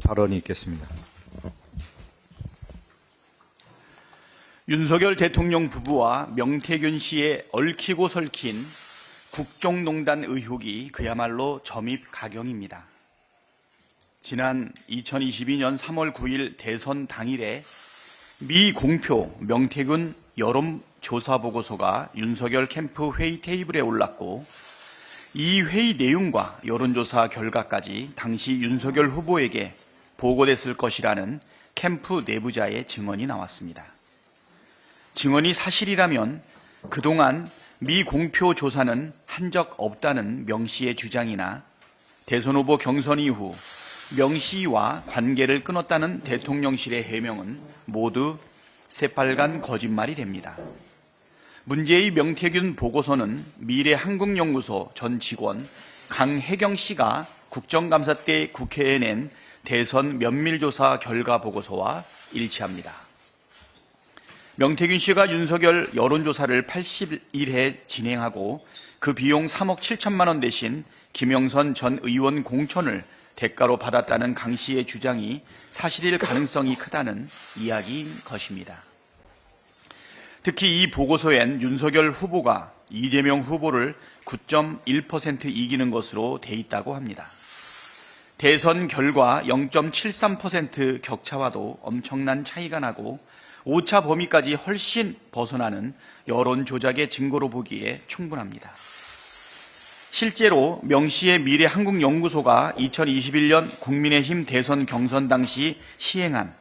발언이 있겠습니다. 윤석열 대통령 부부와 명태균 씨의 얽히고 설킨 국정농단 의혹이 그야말로 점입가경입니다. 지난 2022년 3월 9일 대선 당일에 미 공표 명태균 여론조사보고서가 윤석열 캠프 회의 테이블에 올랐고, 이 회의 내용과 여론조사 결과까지 당시 윤석열 후보에게 보고됐을 것이라는 캠프 내부자의 증언이 나왔습니다. 증언이 사실이라면 그동안 미 공표 조사는 한 적 없다는 명 씨의 주장이나 대선 후보 경선 이후 명 씨와 관계를 끊었다는 대통령실의 해명은 모두 새빨간 거짓말이 됩니다. 문제의 명태균 보고서는 미래한국연구소 전 직원 강혜경 씨가 국정감사 때 국회에 낸 대선 면밀조사 결과 보고서와 일치합니다. 명태균 씨가 윤석열 여론조사를 81회 진행하고 그 비용 3억 7천만 원 대신 김영선 전 의원 공천을 대가로 받았다는 강 씨의 주장이 사실일 가능성이 크다는 이야기인 것입니다. 특히 이 보고서엔 윤석열 후보가 이재명 후보를 9.1% 이기는 것으로 돼 있다고 합니다. 대선 결과 0.73% 격차와도 엄청난 차이가 나고 오차 범위까지 훨씬 벗어나는 여론 조작의 증거로 보기에 충분합니다. 실제로 명 씨의 미래한국연구소가 2021년 국민의힘 대선 경선 당시 시행한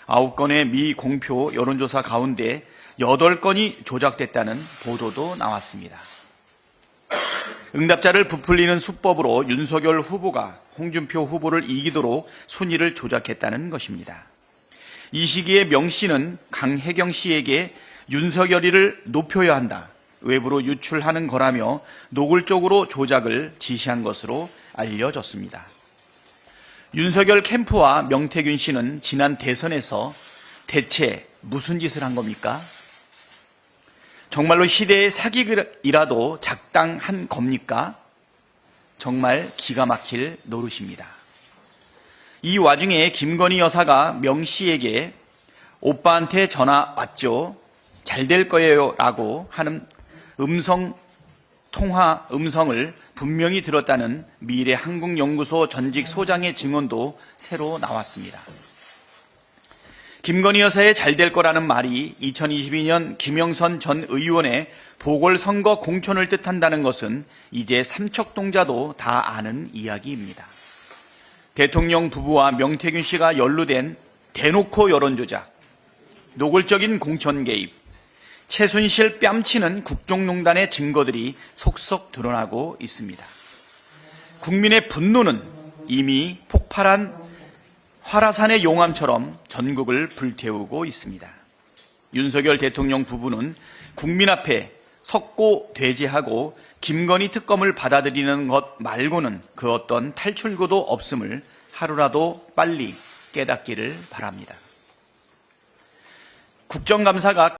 9건의 미공표 여론조사 가운데 8건이 조작됐다는 보도도 나왔습니다. 응답자를 부풀리는 수법으로 윤석열 후보가 홍준표 후보를 이기도록 순위를 조작했다는 것입니다. 이 시기에 명 씨는 강혜경 씨에게 윤석열이를 높여야 한다, 외부로 유출하는 거라며 노골적으로 조작을 지시한 것으로 알려졌습니다. 윤석열 캠프와 명태균 씨는 지난 대선에서 대체 무슨 짓을 한 겁니까? 정말로 시대의 사기이라도 작당한 겁니까? 정말 기가 막힐 노릇입니다. 이 와중에 김건희 여사가 명 씨에게 오빠한테 전화 왔죠? 잘 될 거예요 라고 하는 음성을 분명히 들었다는 미래한국연구소 전직 소장의 증언도 새로 나왔습니다. 김건희 여사의 잘 될 거라는 말이 2022년 김영선 전 의원의 보궐선거 공천을 뜻한다는 것은 이제 삼척동자도 다 아는 이야기입니다. 대통령 부부와 명태균 씨가 연루된 대놓고 여론조작, 노골적인 공천 개입, 최순실 뺨치는 국정농단의 증거들이 속속 드러나고 있습니다. 국민의 분노는 이미 폭발한 화라산의 용암처럼 전국을 불태우고 있습니다. 윤석열 대통령 부부는 국민 앞에 석고 대제하고 김건희 특검을 받아들이는 것 말고는 그 어떤 탈출구도 없음을 하루라도 빨리 깨닫기를 바랍니다. 국정감사가